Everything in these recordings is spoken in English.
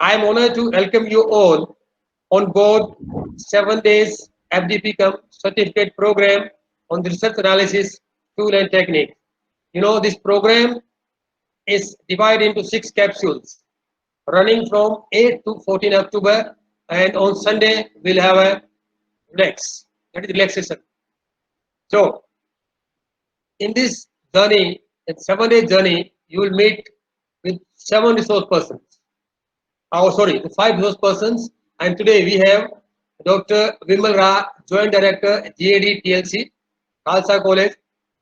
I am honored to welcome you all on board 7 days FDP certificate program on the research analysis tool and technique. You know, this program is divided into 6 capsules running from 8 to 14 October, and on Sunday we'll have a that is relaxation. So in this journey, in 7 day journey, you will meet with 7 resource persons. Oh, sorry, the 5 resource persons. And today we have Dr. Vimal Ra, Joint Director, GAD TLC, Khalsa College,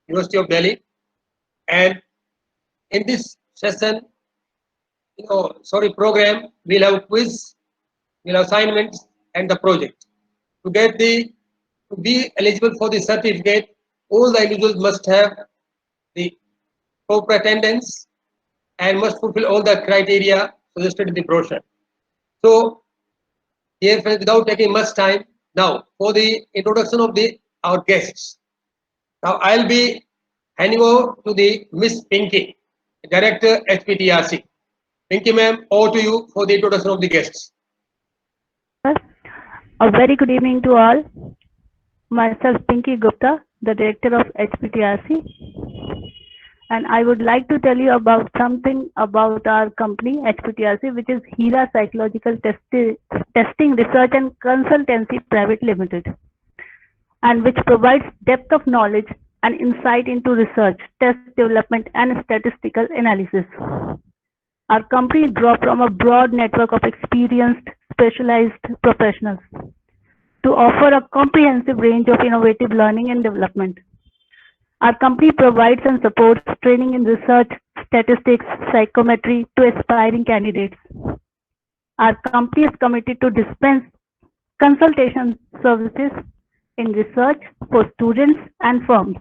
University of Delhi. And in this session, program, we'll have quiz, we'll have assignments, and the project. To be eligible for the certificate, all the individuals must have the proper attendance and must fulfill all the criteria suggested in the brochure. So, here, without taking much time, now for the introduction of our guests. Now, I'll be handing over to the Miss Pinky, Director HPTRC. Pinky ma'am, over to you for the introduction of the guests. A very good evening to all. Myself Pinky Gupta, the Director of HPTRC, and I would like to tell you about something about our company HPTRC, which is HERA Psychological Testing Research and Consultancy Private Limited, and which provides depth of knowledge and insight into research, test development, and statistical analysis. Our company draws from a broad network of experienced, specialized professionals to offer a comprehensive range of innovative learning and development. Our company provides and supports training in research, statistics, psychometry to aspiring candidates. Our company is committed to dispense consultation services in research for students and firms.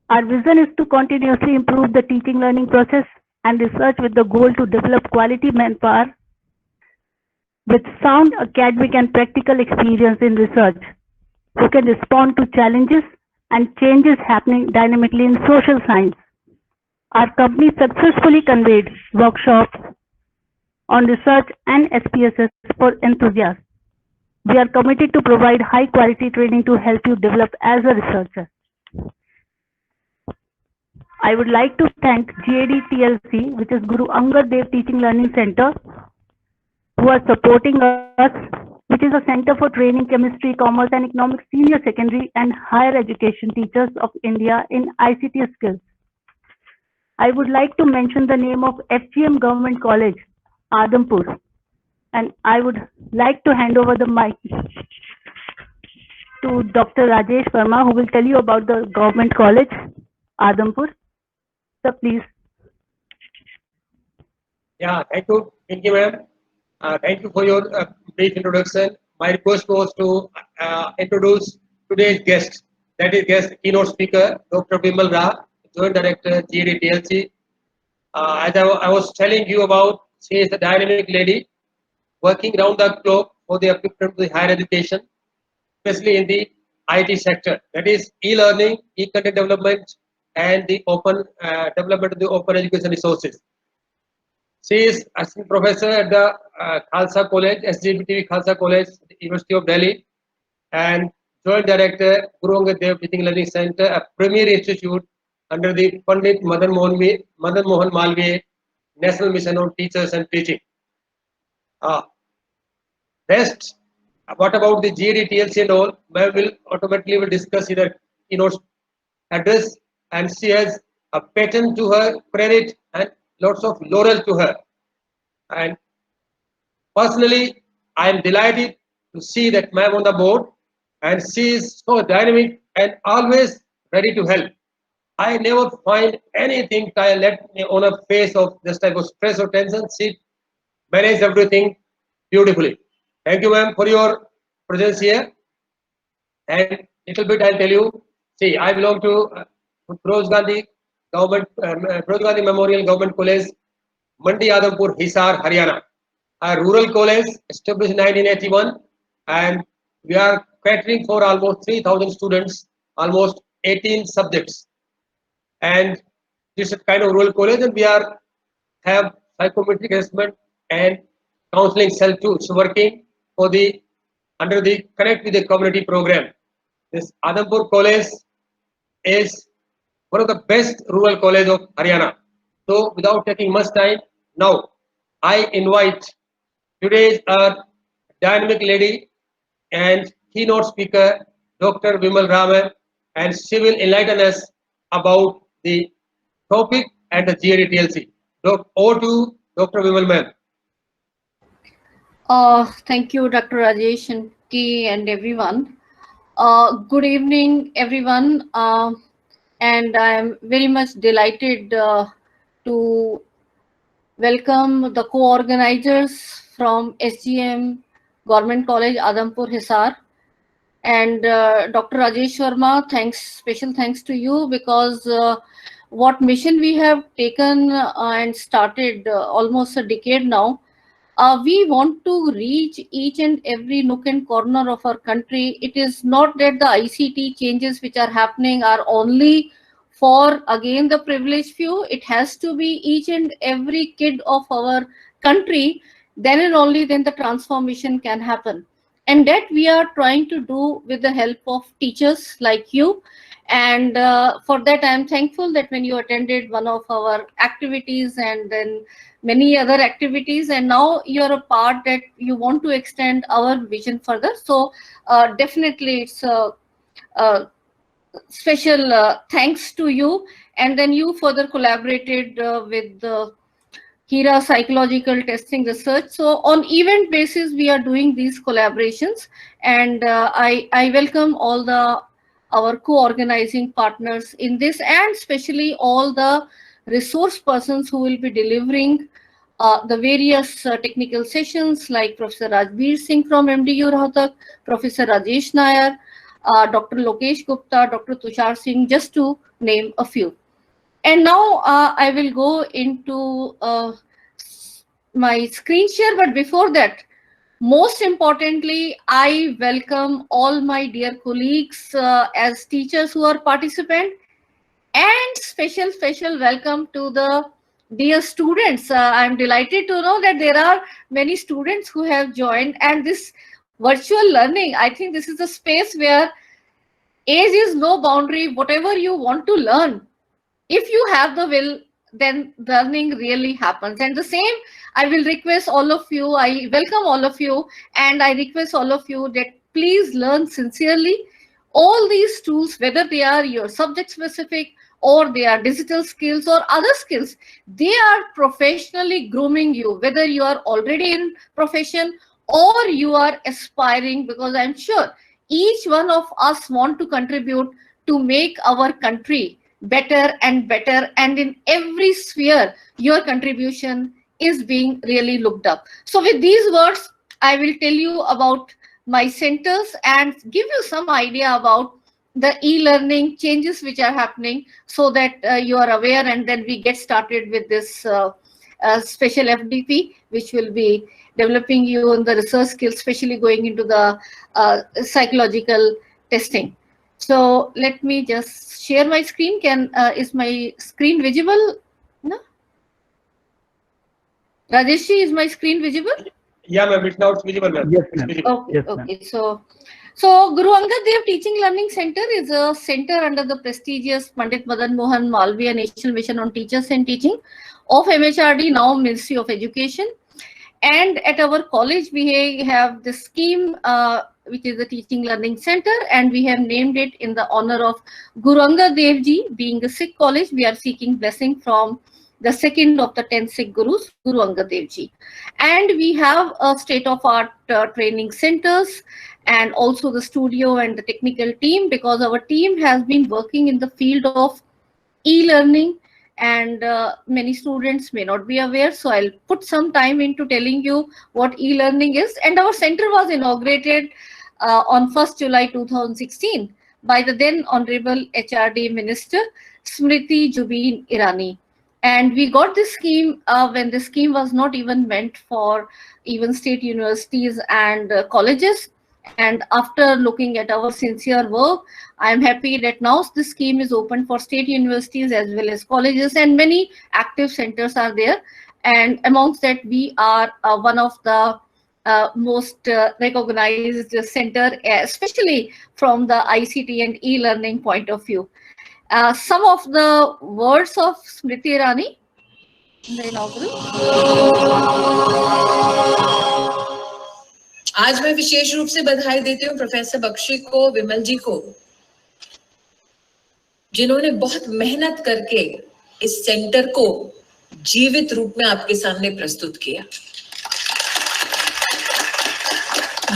Our vision is to continuously improve the teaching learning process and research with the goal to develop quality manpower with sound academic and practical experience in research, who can respond to challenges and changes happening dynamically in social science. Our company successfully conveyed workshops on research and SPSS for enthusiasts. We are committed to provide high quality training to help you develop as a researcher. I would like to thank GAD TLC, which is Guru Angad Dev Teaching Learning Center, who are supporting us, which is a center for training chemistry, commerce, and economics senior secondary and higher education teachers of India in ICT skills. I would like to mention the name of FGM Government College, Adampur, and I would like to hand over the mic to Dr. Rajesh Verma, who will tell you about the Government College, Adampur. So please. Yeah, thank you, Pinky ma'am. Thank you for your brief introduction. My request was to introduce today's guest, that is keynote speaker, Dr. Vimal Ra, Joint Director, GAD TLC. As I was telling you about, she is a dynamic lady working round the clock for the upliftment of the higher education, especially in the IT sector, that is e-learning, e-content development, and the open development of the open education resources. She is assistant professor at the Khalsa College, SGBTV Khalsa College, University of Delhi, and joint director, Guru Angad Dev Teaching Learning Center, a premier institute under the Pandit Madan Mohan Malviya National Mission on Teachers and Teaching. Rest, what about the GAD TLC and all? I will automatically discuss in her keynote address, and she has a patent to her credit and lots of laurel to her. And personally, I am delighted to see that ma'am on the board, and she is so dynamic and always ready to help. I never find anything left on her face of this type of stress or tension. She manages everything beautifully. Thank you, ma'am, for your presence here. And little bit I'll tell you. See, I belong to Firoz Gandhi Memorial Government College, Mandi Adampur, Hisar, Haryana. A rural college established in 1981, and we are catering for almost 3,000 students, almost 18 subjects. And this is kind of rural college, and we have psychometric assessment and counseling cell tools working for the under the Connect with the Community program. This Adampur College is one of the best rural college of Haryana. So without taking much time, now I invite today's our dynamic lady and keynote speaker, Dr. Vimal Raman, and she will enlighten us about the topic and the GAD-TLC. Over to Dr. Vimal ma'am. Thank you, Dr. Rajesh and K and everyone. Good evening, everyone. And I'm very much delighted to welcome the co-organizers from SGM Government College, Adampur, Hisar. And Dr. Rajesh Sharma, special thanks to you, because what mission we have taken and started almost a decade now. We want to reach each and every nook and corner of our country. It is not that the ICT changes which are happening are only for, again, the privileged few. It has to be each and every kid of our country. Then and only then the transformation can happen. And that we are trying to do with the help of teachers like you. And for that, I am thankful that when you attended one of our activities and then many other activities, and now you're a part that you want to extend our vision further. So definitely it's a special thanks to you. And then you further collaborated with the HERA psychological testing research. So on event basis, we are doing these collaborations, and I welcome all our co-organizing partners in this, and especially all the resource persons who will be delivering the various technical sessions, like Professor Rajbir Singh from MDU Rohtak, Professor Rajesh Nair, Dr. Lokesh Gupta, Dr. Tushar Singh, just to name a few. And now I will go into my screen share, but before that, most importantly, I welcome all my dear colleagues as teachers who are participant, and special welcome to the dear students. I'm delighted to know that there are many students who have joined, and this virtual learning, I think this is a space where age is no boundary. Whatever you want to learn, if you have the will, then learning really happens. And the same, I will request all of you, I welcome all of you, and I request all of you that please learn sincerely. All these tools, whether they are your subject specific or they are digital skills or other skills, they are professionally grooming you, whether you are already in profession or you are aspiring, because I'm sure each one of us want to contribute to make our country better and better, and in every sphere your contribution is being really looked up. So with these words, I will tell you about my centers and give you some idea about the e-learning changes which are happening, so that you are aware, and then we get started with this special FDP, which will be developing you on the research skills, especially going into the psychological testing. So let me just share my screen. Is my screen visible? No? Rajeshji, is my screen visible? Yeah, ma'am. It's now visible, ma'am. Yes, It's ma'am. visible. Yes, Okay. So Guru Angad Dev Teaching Learning Center is a center under the prestigious Pandit Madan Mohan Malviya National Mission on Teachers and Teaching of MHRD, now Ministry of Education. And at our college, we have the scheme, which is the Teaching Learning Center, and we have named it in the honor of Guru Angad Dev Ji. Being a Sikh college, we are seeking blessing from the second of the 10 Sikh Gurus, Guru Angad Dev Ji. And we have a state-of-art training centers, and also the studio and the technical team, because our team has been working in the field of e-learning, and many students may not be aware. So I'll put some time into telling you what e-learning is. And our center was inaugurated on 1st July 2016 by the then Honorable HRD Minister Smriti Zubin Irani. And we got this scheme when the scheme was not even meant for even state universities and colleges. And after looking at our sincere work, I am happy that now the scheme is open for state universities as well as colleges, and many active centers are there. and amongst that we are one of the most recognized center, especially from the ICT and e-learning point of view. Some of the words of Smriti Irani in the inaugural. आज मैं विशेष रूप से बधाई देती हूँ professor Bakshi को, विमल जी को, जिन्होंने बहुत मेहनत करके इस सेंटर को जीवित रूप में आपके सामने प्रस्तुत किया।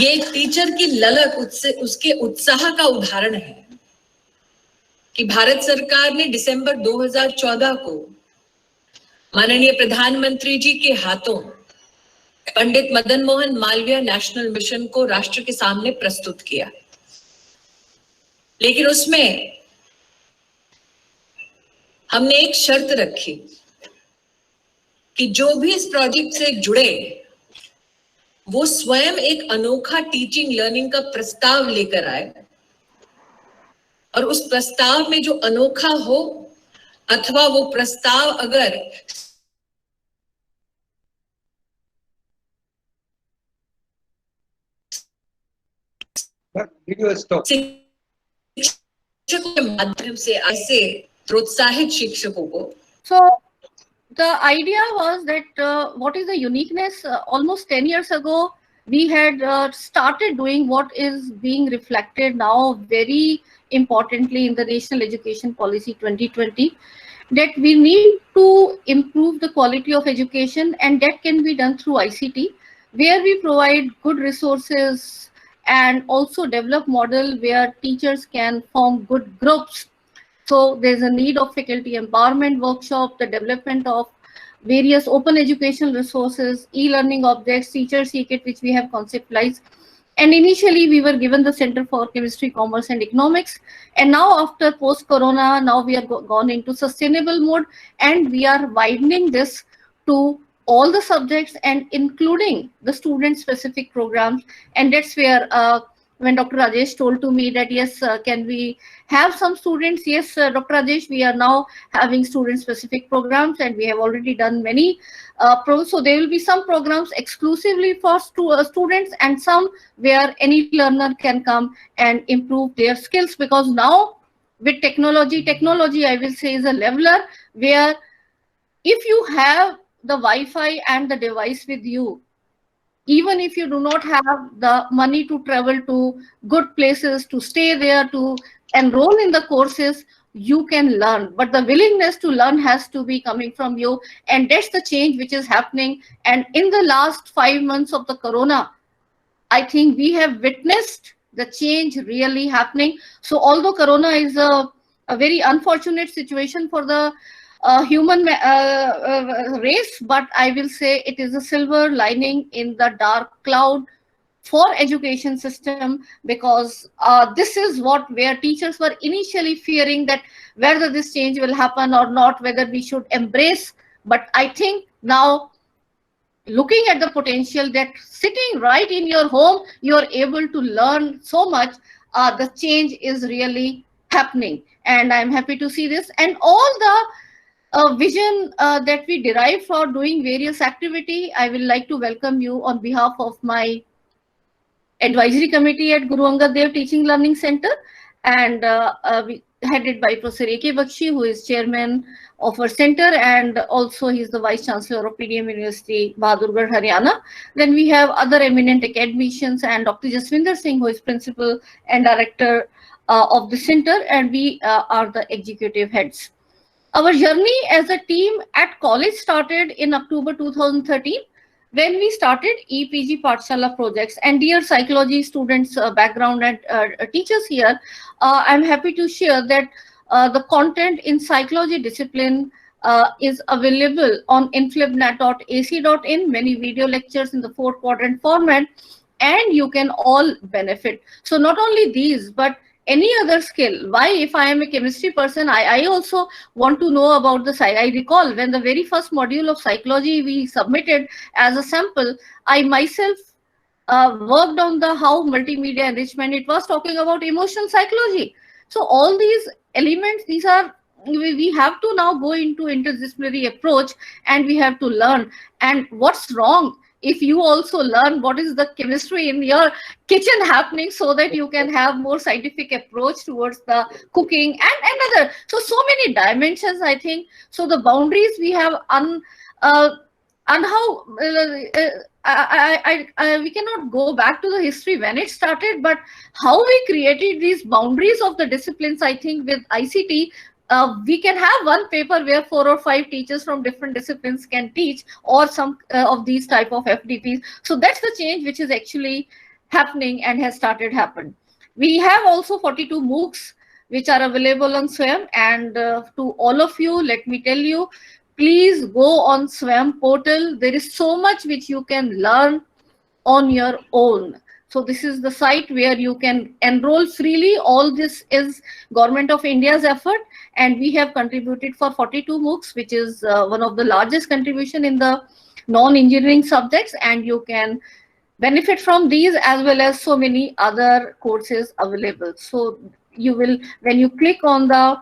ये एक टीचर की ललक उसके उत्साह का उदाहरण है कि भारत सरकार ने दिसंबर 2014 को माननीय प्रधानमंत्री जी के हाथों पंडित मदन मोहन मालवीय नेशनल मिशन को राष्ट्र के सामने प्रस्तुत किया। लेकिन उसमें हमने एक शर्त रखी कि जो भी इस प्रोजेक्ट से जुड़े वो स्वयं एक अनोखा टीचिंग लर्निंग का प्रस्ताव लेकर आए, और उस प्रस्ताव में जो अनोखा हो अथवा वो प्रस्ताव अगर शिक्षकों के माध्यम से ऐसे प्रोत्साहित शिक्षकों को। So the idea was that what is the uniqueness? Almost 10 years ago, we had started doing what is being reflected now very importantly in the National Education Policy 2020, that we need to improve the quality of education, and that can be done through ICT, where we provide good resources and also develop model where teachers can form good groups. So there's a need of faculty empowerment workshop, the development of various open educational resources, e-learning objects, teacher secret, which we have conceptualized. And initially we were given the Center for Chemistry, Commerce and Economics. And now after post-corona, now we are gone into sustainable mode, and we are widening this to all the subjects and including the student specific programs. And that's where when Dr. Rajesh told to me that yes, can we have some students? Yes, Dr. Rajesh, we are now having student specific programs, and we have already done many programs. So there will be some programs exclusively for students, and some where any learner can come and improve their skills, because now with technology I will say is a leveler, where if you have the Wi-Fi and the device with you, even if you do not have the money to travel to good places, to stay there, to enroll in the courses, you can learn. But the willingness to learn has to be coming from you. And that's the change which is happening. And in the last 5 months of the corona, I think we have witnessed the change really happening. So although corona is a very unfortunate situation for the human race, but I will say it is a silver lining in the dark cloud for education system, because this is where teachers were initially fearing that whether this change will happen or not, whether we should embrace. But I think now, looking at the potential that sitting right in your home, you are able to learn so much, the change is really happening. And I'm happy to see this. And all the vision that we derive for doing various activity, I will like to welcome you on behalf of my advisory committee at Guru Angad Dev Teaching Learning Center, and headed by Professor A.K. Bakshi, who is chairman of our center, and also he's the vice chancellor of PDM University, Bahadurgarh, Haryana. Then we have other eminent academicians, and Dr. Jaswinder Singh, who is principal and director of the center, and we are the executive heads. Our journey as a team at college started in October 2013, when we started EPG Pathshala projects. And dear psychology students, background and teachers here, I'm happy to share that the content in psychology discipline is available on inflibnet.ac.in, many video lectures in the 4-quadrant format, and you can all benefit. So not only these, but any other skill. Why, if I am a chemistry person, I also want to know about the I recall when the very first module of psychology we submitted as a sample, I myself worked on the how multimedia enrichment. It was talking about emotional psychology. So all these elements, these are we have to now go into interdisciplinary approach, and we have to learn. And what's wrong if you also learn what is the chemistry in your kitchen happening, so that you can have more scientific approach towards the cooking and other. So many dimensions, I think. So the boundaries we have and how we cannot go back to the history when it started, but how we created these boundaries of the disciplines. I think with ICT, we can have one paper where 4 or 5 teachers from different disciplines can teach, or some of these type of FDPs. So that's the change which is actually happening and has started happen. We have also 42 MOOCs which are available on SWAYAM, and to all of you, let me tell you, please go on SWAYAM portal. There is so much which you can learn on your own. So this is the site where you can enroll freely. All this is Government of India's effort, and we have contributed for 42 MOOCs, which is one of the largest contribution in the non-engineering subjects, and you can benefit from these as well as so many other courses available. So you will, when you click on the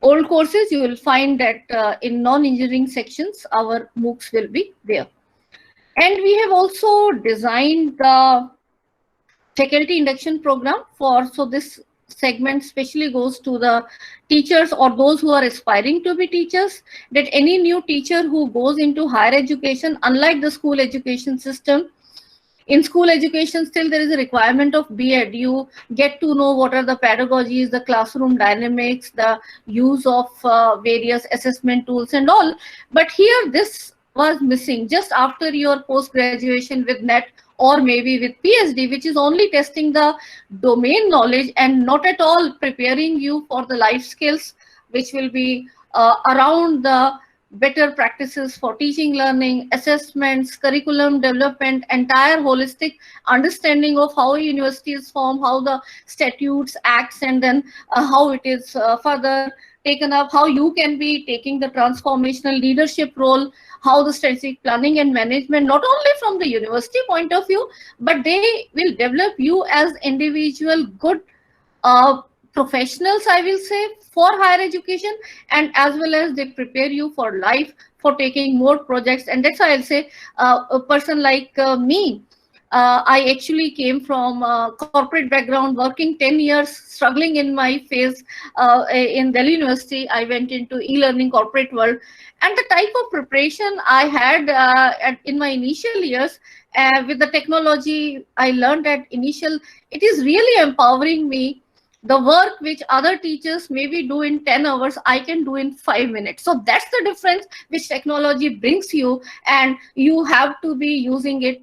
old courses, you will find that in non-engineering sections, our MOOCs will be there. And we have also designed the faculty induction program so this segment especially goes to the teachers or those who are aspiring to be teachers, that any new teacher who goes into higher education, unlike the school education system, in school education still there is a requirement of B.Ed. You get to know what are the pedagogies, the classroom dynamics, the use of various assessment tools and all. But here this was missing. Just after your post-graduation with NET or maybe with PhD, which is only testing the domain knowledge and not at all preparing you for the life skills, which will be around the better practices for teaching, learning, assessments, curriculum development, entire holistic understanding of how a university is formed, how the statutes, acts, and then how it is further taken up, how you can be taking the transformational leadership role, how the strategic planning and management, not only from the university point of view, but they will develop you as individual good professionals, I will say, for higher education, and as well as they prepare you for life, for taking more projects. And that's why I'll say a person like me, I actually came from a corporate background, working 10 years, struggling in my phase in Delhi University. I went into e-learning corporate world, and the type of preparation I had in my initial years with the technology I learned at initial, it is really empowering me. The work which other teachers maybe do in 10 hours, I can do in 5 minutes. So that's the difference which technology brings you, and you have to be using it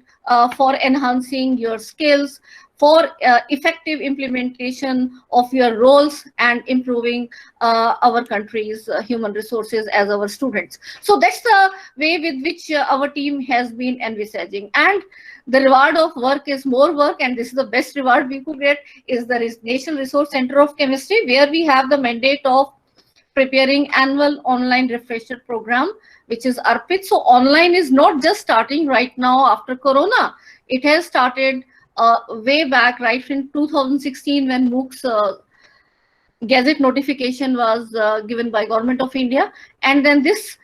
for enhancing your skills, for effective implementation of your roles, and improving our country's human resources as our students. So that's the way with which our team has been envisaging. And the reward of work is more work, and this is the best reward we could get, is the National Resource Center of Chemistry, where we have the mandate of preparing annual online refresher program, which is ARPIT. So online is not just starting right now after Corona. It has started way back, right in 2016, when MOOCs Gazette notification was given by Government of India. And then this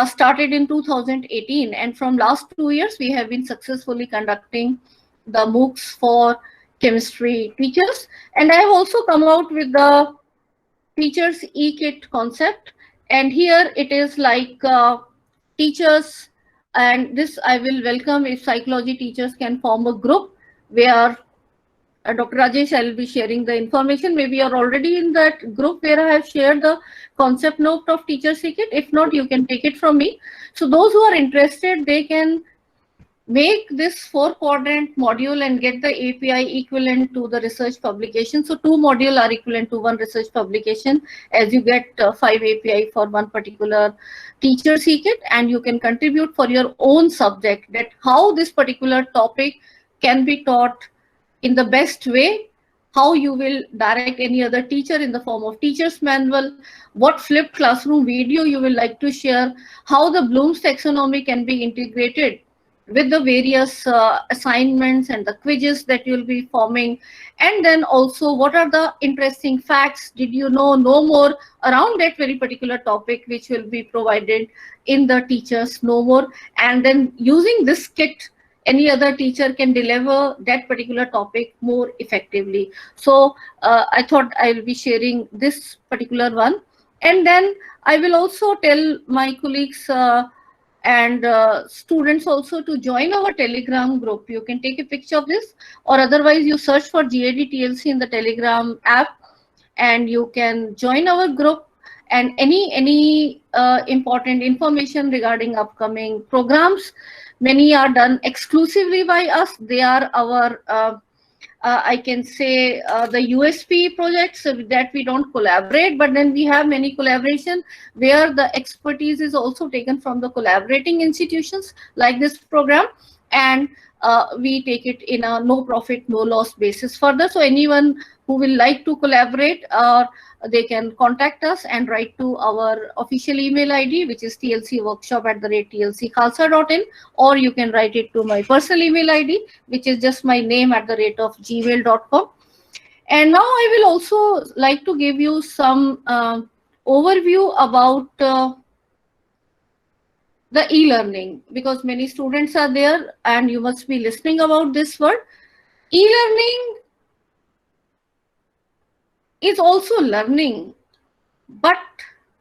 started in 2018. And from last 2 years, we have been successfully conducting the MOOCs for chemistry teachers. And I have also come out with the teachers e-kit concept. And here it is like teachers, and this I will welcome if psychology teachers can form a group where Dr. Rajesh, I will be sharing the information. Maybe you're already in that group where I have shared the concept note of teachers e-kit. If not, you can take it from me. So those who are interested, they can make this 4-quadrant module and get the API equivalent to the research publication. So 2 modules are equivalent to 1 research publication, as you get 5 API for one particular teacher e-kit, and you can contribute for your own subject, that how this particular topic can be taught in the best way, how you will direct any other teacher in the form of teacher's manual, what flipped classroom video you will like to share, how the Bloom's taxonomy can be integrated with the various assignments and the quizzes that you'll be forming. And then also, what are the interesting facts did you know more around that very particular topic, which will be provided in the teachers know more. And then using this kit, any other teacher can deliver that particular topic more effectively. So I thought I will be sharing this particular one. And then I will also tell my colleagues and students also to join our Telegram group. You can take a picture of this, or otherwise you search for GAD TLC in the Telegram app and you can join our group. And any important information regarding upcoming programs, many are done exclusively by us. They are our I can say the USP projects that we don't collaborate, but then we have many collaboration where the expertise is also taken from the collaborating institutions like this program, and we take it in a no profit, no loss basis further. So anyone who will like to collaborate, they can contact us and write to our official email ID, which is tlcworkshop@tlckhalsa.in, or you can write it to my personal email ID, which is just my name @gmail.com. And now I will also like to give you some overview about the e-learning, because many students are there and you must be listening about this word. E-learning is also learning, but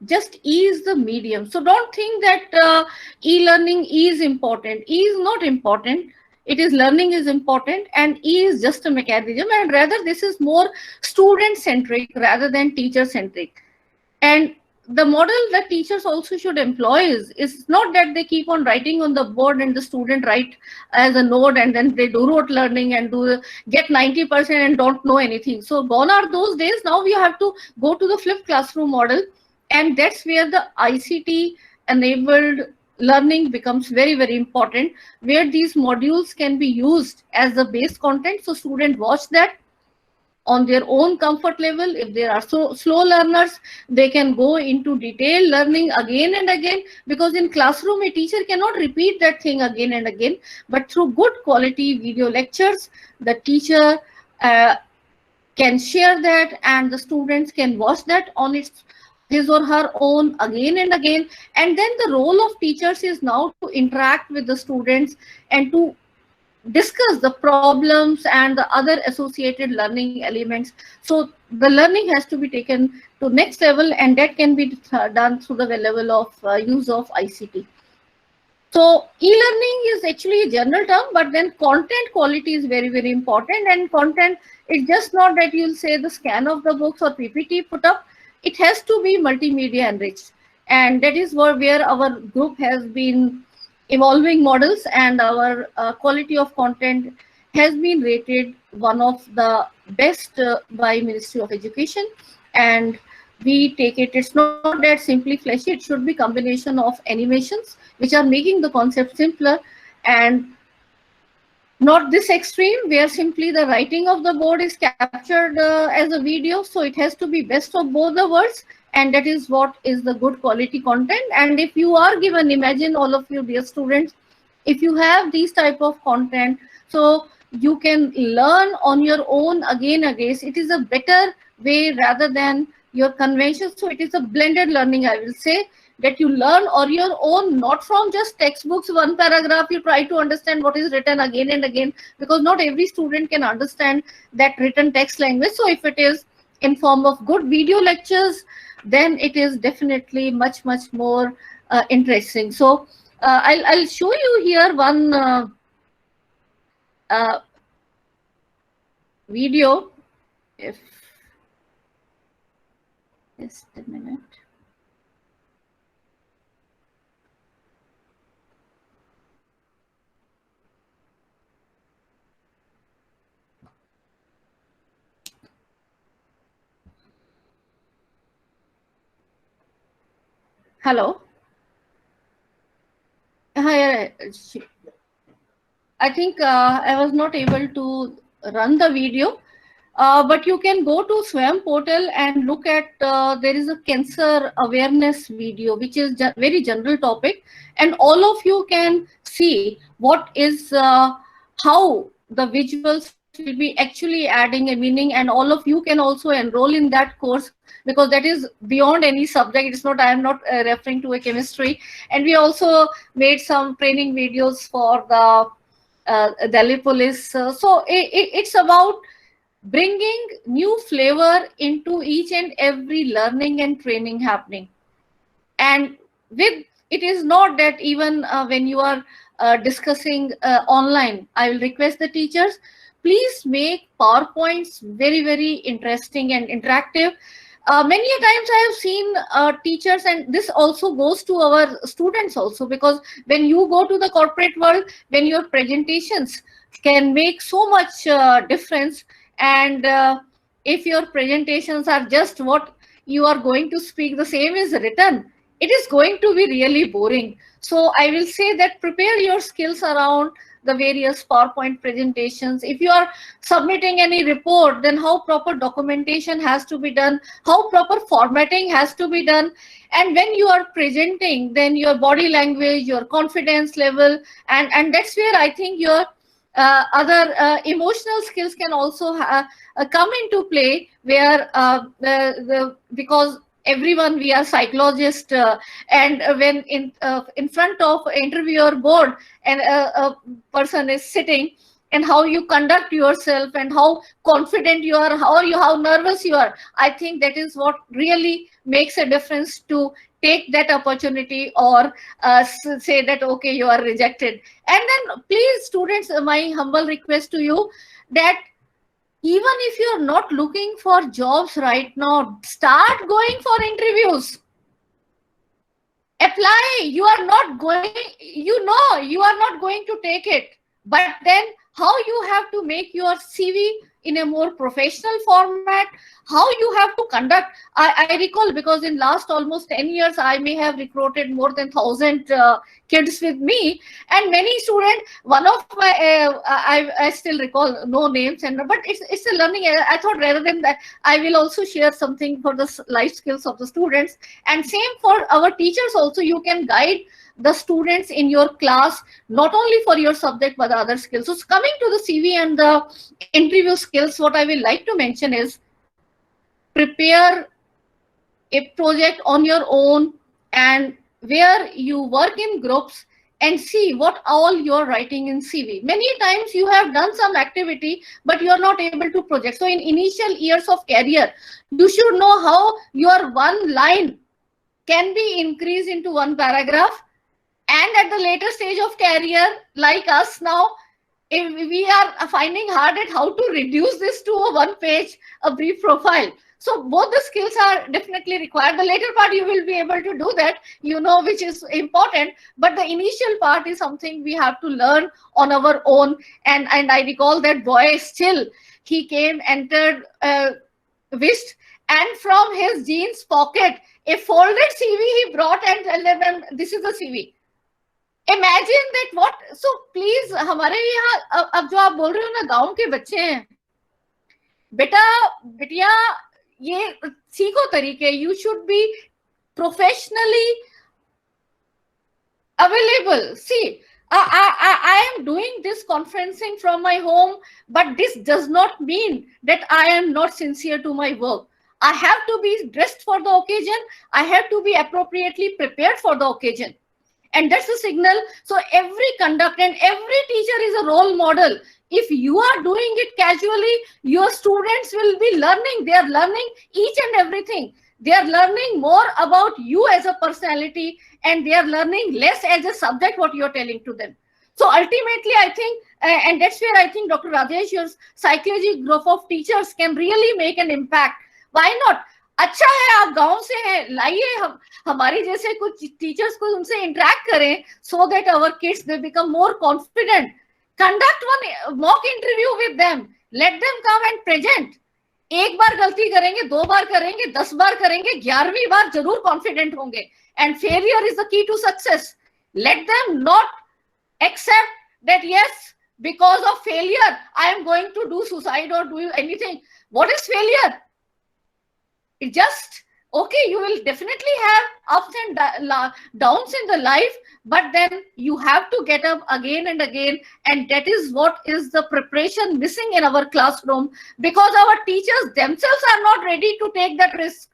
just E is the medium. So don't think that e-learning is important. E is not important. It is learning is important, and E is just a mechanism, and rather this is more student-centric rather than teacher-centric. And the model that teachers also should employ is not that they keep on writing on the board and the student write as a note and then they do rote learning and get 90% and don't know anything. So gone are those days. Now we have to go to the flipped classroom model, and that's where the ICT enabled learning becomes very, very important, where these modules can be used as the base content. So students watch that on their own comfort level. If they are slow learners, they can go into detailed learning again and again, because in classroom a teacher cannot repeat that thing again and again, but through good quality video lectures, the teacher can share that and the students can watch that on his or her own again and again. And then the role of teachers is now to interact with the students and to discuss the problems and the other associated learning elements. So the learning has to be taken to next level, and that can be done through the level of use of ICT. So e-learning is actually a general term, but then content quality is very, very important. And content is just not that you'll say the scan of the books or PPT put up. It has to be multimedia enriched, and that is where our group has been evolving models, and our quality of content has been rated one of the best by Ministry of Education. And we take it, it's not that simply fleshy, it should be combination of animations which are making the concept simpler, and not this extreme where simply the writing of the board is captured as a video. So it has to be best of both the worlds, and that is what is the good quality content. And if you are given, imagine all of you dear students, if you have these type of content, so you can learn on your own again. It is a better way rather than your convention. So it is a blended learning, I will say, that you learn on your own, not from just textbooks, one paragraph you try to understand what is written again and again, because not every student can understand that written text language. So if it is in form of good video lectures, then it is definitely much, much more interesting. So I'll show you here one video. If just a minute. Hello. Hi. I think I was not able to run the video. But you can go to Swayam portal and look at, there is a cancer awareness video, which is very general topic. And all of you can see what is, how the visuals will be actually adding a meaning. And all of you can also enroll in that course, because that is beyond any subject. It's not, I am not referring to a chemistry. And we also made some training videos for the Delhi police. So it's about bringing new flavor into each and every learning and training happening. And with it is not that even when you are discussing online, I will request the teachers, please make PowerPoints very, very interesting and interactive. Many a times I have seen teachers, and this also goes to our students also, because when you go to the corporate world, when your presentations can make so much difference, and if your presentations are just what you are going to speak, the same is written, it is going to be really boring. So I will say that prepare your skills around the various PowerPoint presentations. If you are submitting any report, then how proper documentation has to be done, how proper formatting has to be done. And when you are presenting, then your body language, your confidence level, and that's where I think your other emotional skills can also come into play, where because everyone, we are psychologists, and when in front of interviewer board, and a person is sitting, and how you conduct yourself and how confident you are, how nervous you are, I think that is what really makes a difference to take that opportunity, or say that okay, you are rejected. And then please students, my humble request to you, that even if you're not looking for jobs right now, start going for interviews. Apply. You are not going, you know, you are not going to take it. But then how you have to make your CV in a more professional format, how you have to conduct. I recall, because in last almost 10 years, I may have recruited more than 1,000 kids with me, and many students, one of my, I still recall, no names, but it's a learning. I thought rather than that, I will also share something for the life skills of the students, and same for our teachers also. You can guide the students in your class, not only for your subject, but the other skills. So coming to the CV and the interview skills, what I will like to mention is, prepare a project on your own, and where you work in groups, and see what all you're writing in CV. Many times you have done some activity, but you're not able to project. So in initial years of career, you should know how your one line can be increased into one paragraph. And at the later stage of career, like us now, if we are finding hard at how to reduce this to a one page, a brief profile. So both the skills are definitely required. The later part, you will be able to do that, you know, which is important. But the initial part is something we have to learn on our own. And I recall that boy still, he came, entered, wished, and from his jeans pocket, a folded CV he brought, and then this is the CV. Imagine that what. So please, हमारे यहाँ अब जो आप बोल रहे हो ना, गांव के बच्चे हैं, बेटा बिटिया, ये सीखो तरीके. You should be professionally available. See, I am doing this conferencing from my home, but this does not mean that I am not sincere to my work. I have to be dressed for the occasion. I have to be appropriately prepared for the occasion. And that's a signal. So every conduct and every teacher is a role model. If you are doing it casually, your students will be learning. They are learning each and everything. They are learning more about you as a personality, and they are learning less as a subject, what you are telling to them. So ultimately, I think, and that's where I think Dr. Rajesh, your psychology group of teachers can really make an impact. Why not? अच्छा है आप गांव से हैं, लाइए हम हमारी जैसे कुछ टीचर्स को उनसे इंटरेक्ट करें, so that our kids they become more confident. Conduct one mock interview with them. Let them come and present. एक बार गलती करेंगे, दो बार करेंगे, 10 बार करेंगे, 11वीं बार जरूर कॉन्फिडेंट होंगे. And failure is the key to success. Let them not accept that yes, because of failure, I am going to do suicide or do anything. What is failure? It just, okay, you will definitely have ups and downs in the life, but then you have to get up again and again. And that is what is the preparation missing in our classroom, because our teachers themselves are not ready to take that risk.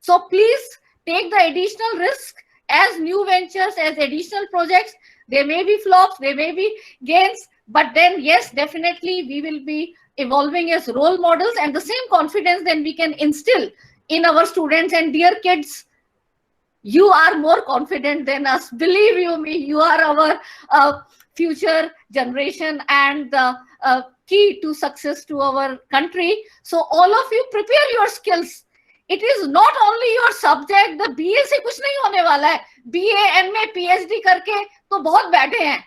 So please take the additional risk as new ventures, as additional projects. There may be flops, there may be gains, but then yes, definitely we will be evolving as role models, and the same confidence then we can instill in our students. And dear kids, you are more confident than us. Believe you me, you are our future generation and the key to success to our country. So all of you prepare your skills. It is not only your subject. The BA से कुछ नहीं होने वाला है. BA, MA, PhD करके तो बहुत बैठे हैं.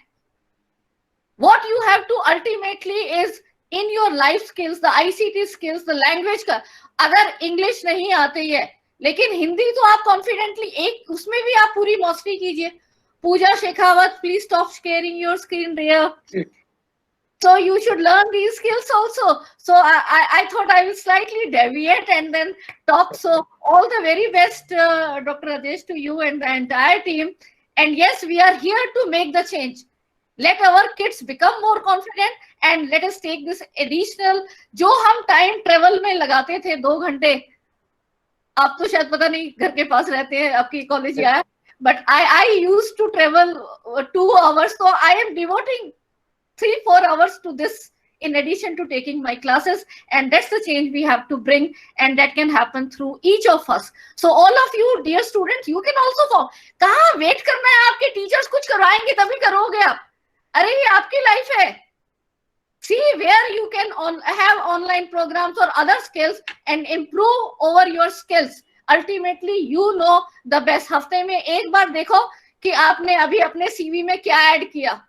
What you have to ultimately is in your life skills, the ICT skills, the language का. अगर इंग्लिश नहीं आती है लेकिन हिंदी तो आप कॉन्फिडेंटली एक उसमें भी आप पूरी मस्ती कीजिए. Pooja Shekhawat, please stop sharing your screen rear. So you should learn these skills also. So I thought I will slightly deviate and then talk. So all the very best, Dr. Rajesh, to you and the entire team. And yes, we are here to make the change. Let our kids become more confident and let us take this additional, जो हम time travel में लगाते थे 2 घंटे, आप तो शायद पता नहीं घर के पास रहते हैं, आपकी कॉलेज या है, but I used to travel 2 hours, so I am devoting 3-4 hours to this in addition to taking my classes, and that's the change we have to bring, and that can happen through each of us. So all of you dear students, you can also form. कहाँ wait करना है, आपके teachers कुछ करवाएंगे तभी करोगे आप. अरे ये आपकी life है. See where you can have online programs or other skills and improve over your skills. Ultimately you know the best. हफ्ते में एक बार देखो कि आपने अभी अपने CV में क्या ऐड किया.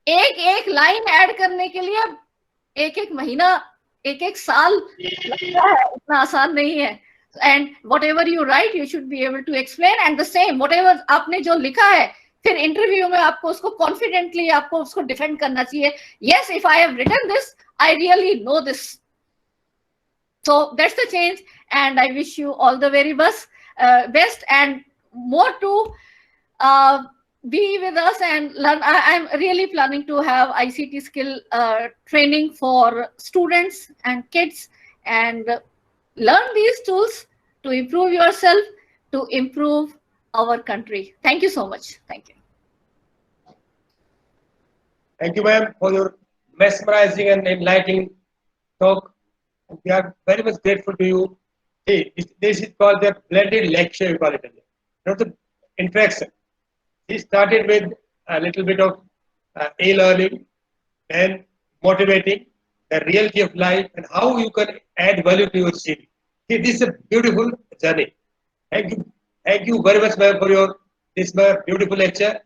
एक लाइन ऐड करने के लिए एक महीना, एक साल लगता है, इतना आसान नहीं है. And whatever you write, you should be able to explain. And the same, whatever आपने जो लिखा है, फिर इंटरव्यू में आपको उसको कॉन्फिडेंटली आपको उसको डिफेंड करना चाहिए. Yes, if I have written this, I really know this. So that's the change, and I wish you all the very best and more to be with us and learn. I'm really planning to have ICT skill training for students and kids, and learn these tools to improve yourself, to improve our country. Thank you so much. Thank you. Thank you, ma'am, for your mesmerizing and enlightening talk. We are very much grateful to you. Hey, this is called the blended lecture, you call it. Not the interaction. He started with a little bit of e-learning and motivating the reality of life and how you can add value to your city. See, this is a beautiful journey. Thank you very much, ma'am, for this beautiful lecture.